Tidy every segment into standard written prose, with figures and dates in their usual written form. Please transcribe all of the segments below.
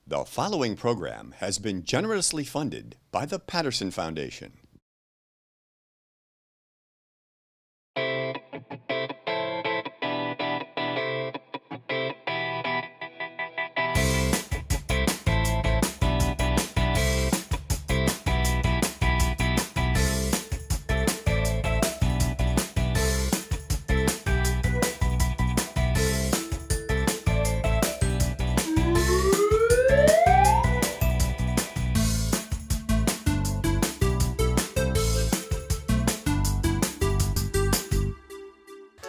The following program has been generously funded by the Patterson Foundation.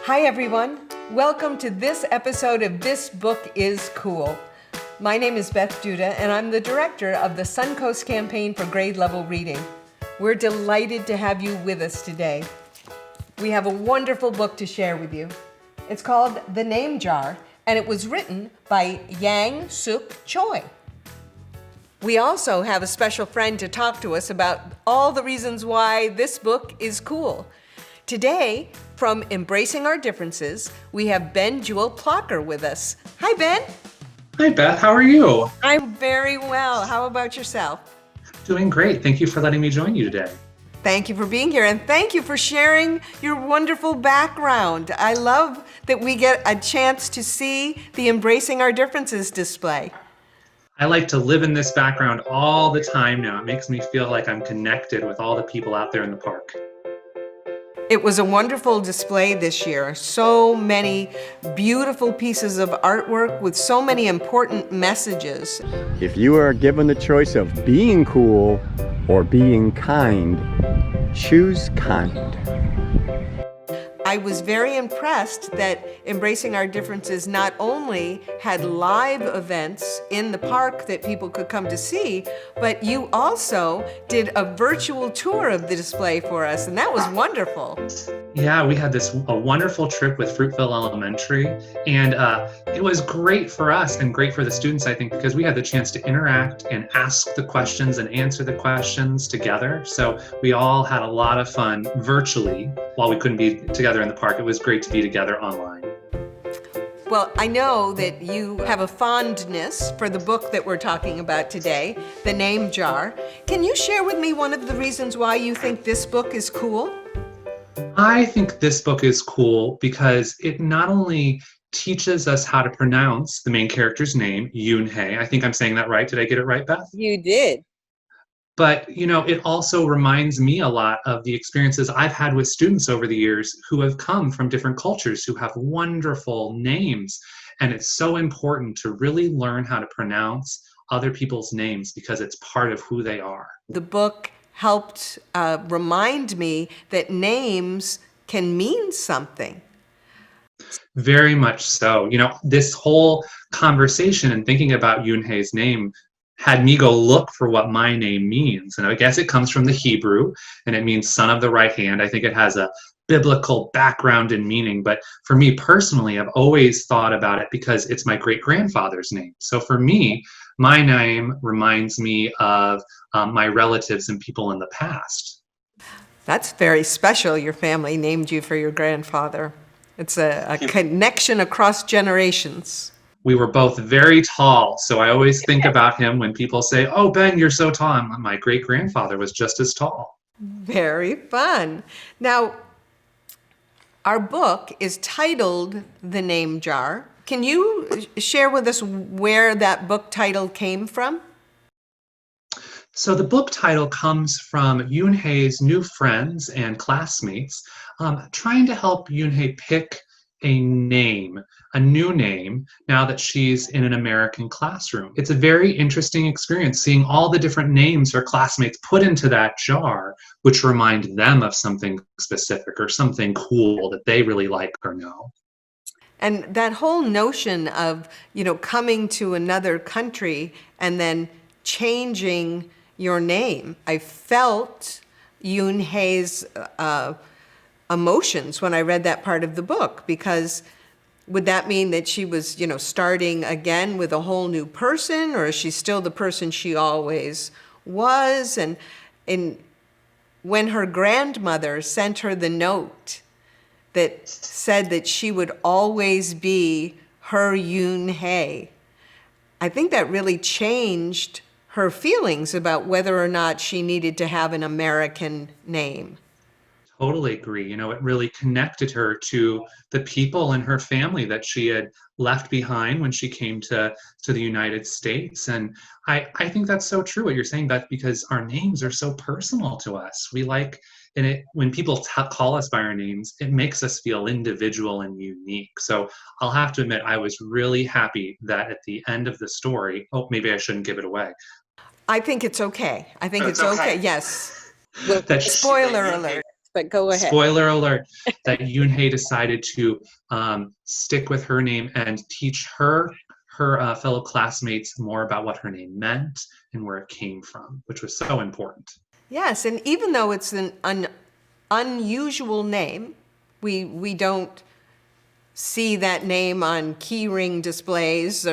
Hi everyone, welcome to this episode of This Book is Cool. My name is Beth Duda and I'm the director of the Suncoast Campaign for grade level reading. We're delighted to have you with us today. We have a wonderful book to share with you. It's called The Name Jar and it was written by Yangsook Choi. We also have a special friend to talk to us about all the reasons why this book is cool. Today, from Embracing Our Differences, we have Jewell-Plocher with us. Hi, Ben. Hi, Beth. How are you? I'm very well. How about yourself? Doing great. Thank you for letting me join you today. Thank you for being here, and thank you for sharing your wonderful background. I love that we get a chance to see the Embracing Our Differences display. I like to live in this background all the time now. It makes me feel like I'm connected with all the people out there in the park. It was a wonderful display this year. So many beautiful pieces of artwork with so many important messages. If you are given the choice of being cool or being kind, choose kind. I was very impressed that Embracing Our Differences not only had live events in the park that people could come to see, but you also did a virtual tour of the display for us, and that was wonderful. Yeah, we had a wonderful trip with Fruitville Elementary, and it was great for us and great for the students, I think, because we had the chance to interact and ask the questions and answer the questions together. So we all had a lot of fun virtually while we couldn't be together in the park. It was great to be together online. Well, I know that you have a fondness for the book that we're talking about today, The Name Jar. Can you share with me one of the reasons why you think this book is cool? I think this book is cool because it not only teaches us how to pronounce the main character's name, Yoon-hae. I think I'm saying that right. Did I get it right, Beth? You did. But, it also reminds me a lot of the experiences I've had with students over the years who have come from different cultures who have wonderful names. And it's so important to really learn how to pronounce other people's names because it's part of who they are. The book helped remind me that names can mean something. Very much so. This whole conversation and thinking about Yoon-hae's name had me go look for what my name means. And I guess it comes from the Hebrew, and it means son of the right hand. I think it has a biblical background and meaning. But for me personally, I've always thought about it because it's my great-grandfather's name. So for me, my name reminds me of my relatives and people in the past. That's very special. Your family named you for your grandfather. It's a connection across generations. We were both very tall, so I always think about him when people say, "Oh, Ben, you're so tall." My great-grandfather was just as tall. Very fun. Now, our book is titled The Name Jar. Can you share with us where that book title came from? So the book title comes from Yoon-hae's new friends and classmates trying to help Yoon-hae pick a new name, now that she's in an American classroom. It's a very interesting experience seeing all the different names her classmates put into that jar, which remind them of something specific or something cool that they really like or know. And that whole notion of, coming to another country and then changing your name. I felt Yoon-hae's emotions when I read that part of the book, because would that mean that she was, starting again with a whole new person, or is she still the person she always was? And when her grandmother sent her the note that said that she would always be her Yoon-hae, I think that really changed her feelings about whether or not she needed to have an American name. Totally agree. It really connected her to the people in her family that she had left behind when she came to the United States. And I think that's so true what you're saying, Beth, because our names are so personal to us. We like, and when people call us by our names, it makes us feel individual and unique. So I'll have to admit, I was really happy that at the end of the story, oh, maybe I shouldn't give it away. I think it's okay. I think it's okay. Yes. Well, That Spoiler alert. but go ahead. Spoiler alert, that Yoonhae decided to stick with her name and teach her fellow classmates more about what her name meant and where it came from, which was so important. Yes, and even though it's an unusual name, we don't see that name on keyring displays,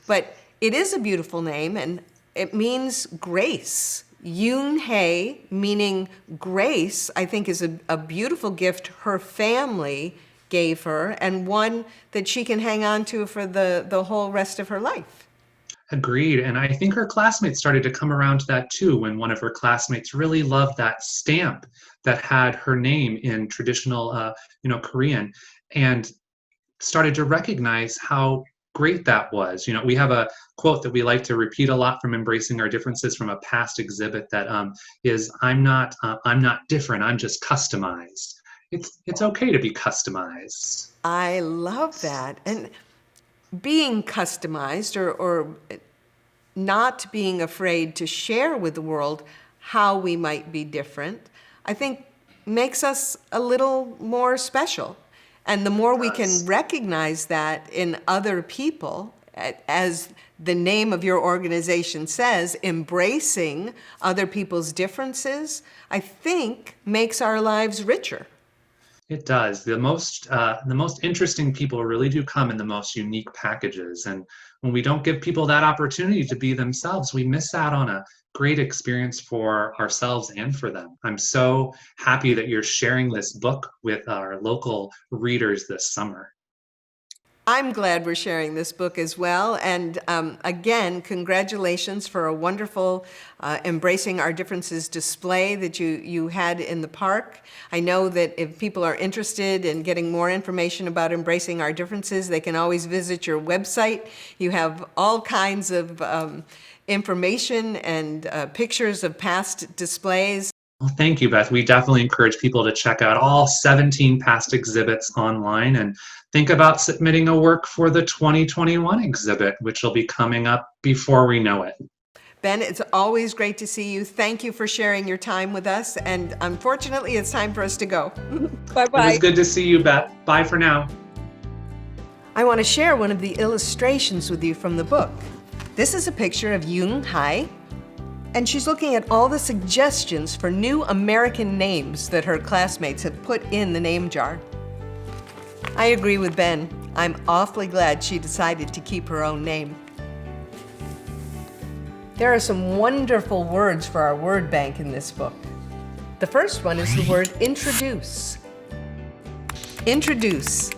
but it is a beautiful name, and it means grace. Yoonhae, meaning grace, I think is a beautiful gift her family gave her, and one that she can hang on to for the whole rest of her life. Agreed. And I think her classmates started to come around to that too, when one of her classmates really loved that stamp that had her name in traditional, Korean, and started to recognize how great that was. We have a quote that we like to repeat a lot from Embracing Our Differences from a past exhibit that is, I'm not different, I'm just customized. It's okay to be customized. I love that. And being customized or not being afraid to share with the world how we might be different, I think makes us a little more special. And the more we can recognize that in other people, as the name of your organization says, embracing other people's differences, I think makes our lives richer. It does. The most interesting people really do come in the most unique packages. And when we don't give people that opportunity to be themselves, we miss out on a great experience for ourselves and for them. I'm so happy that you're sharing this book with our local readers this summer. I'm glad we're sharing this book as well. And again, congratulations for a wonderful Embracing Our Differences display that you had in the park. I know that if people are interested in getting more information about Embracing Our Differences, they can always visit your website. You have all kinds of information and pictures of past displays. Well, thank you, Beth. We definitely encourage people to check out all 17 past exhibits online and think about submitting a work for the 2021 exhibit, which will be coming up before we know it. Ben, it's always great to see you. Thank you for sharing your time with us. And unfortunately, it's time for us to go. Bye-bye. It was good to see you, Beth. Bye for now. I want to share one of the illustrations with you from the book. This is a picture of Yoonhae, and she's looking at all the suggestions for new American names that her classmates have put in the name jar. I agree with Ben. I'm awfully glad she decided to keep her own name. There are some wonderful words for our word bank in this book. The first one is the word introduce. Introduce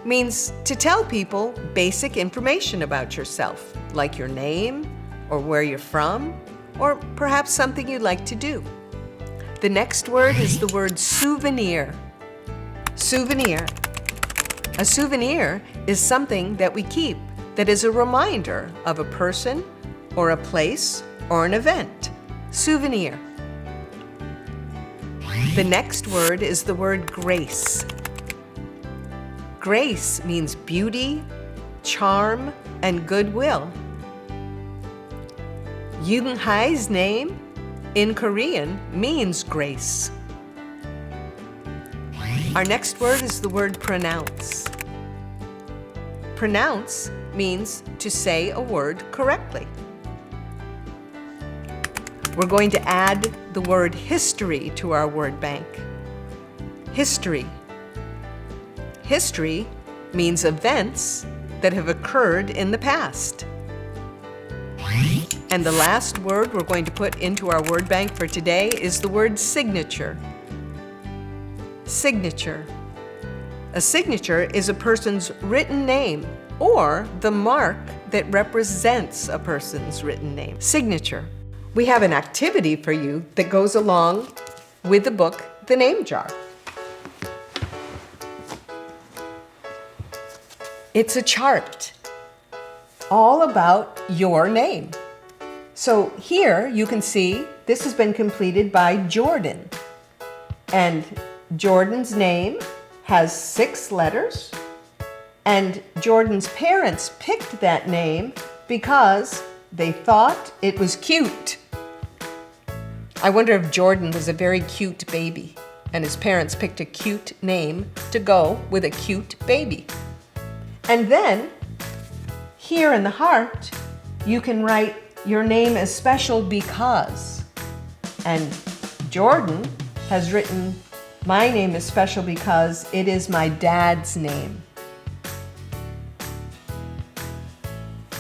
means to tell people basic information about yourself, like your name, or where you're from, or perhaps something you'd like to do. The next word is the word souvenir. Souvenir. A souvenir is something that we keep that is a reminder of a person or a place or an event. Souvenir. The next word is the word grace. Grace means beauty, charm, and goodwill. Yoonhae's name in Korean means grace. Our next word is the word pronounce. Pronounce means to say a word correctly. We're going to add the word history to our word bank. History. History means events that have occurred in the past. And the last word we're going to put into our word bank for today is the word signature. Signature. A signature is a person's written name or the mark that represents a person's written name. Signature. We have an activity for you that goes along with the book, The Name Jar. It's a chart all about your name. So here you can see this has been completed by Jordan. And Jordan's name has 6 letters. And Jordan's parents picked that name because they thought it was cute. I wonder if Jordan was a very cute baby and his parents picked a cute name to go with a cute baby. And then here in the heart, you can write your name is special because. And Jordan has written, my name is special because it is my dad's name.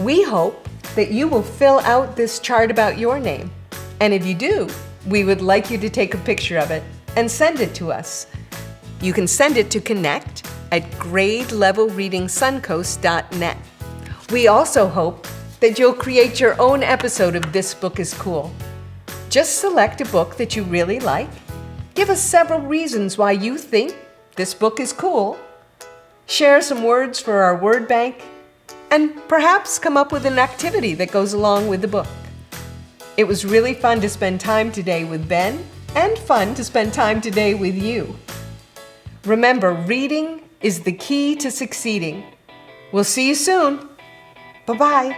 We hope that you will fill out this chart about your name. And if you do, we would like you to take a picture of it and send it to us. You can send it to connect@gradelevelreadingsuncoast.net. We also hope that you'll create your own episode of This Book is Cool. Just select a book that you really like. Give us several reasons why you think this book is cool. Share some words for our word bank, and perhaps come up with an activity that goes along with the book. It was really fun to spend time today with Ben, and fun to spend time today with you. Remember, reading is the key to succeeding. We'll see you soon. Bye-bye.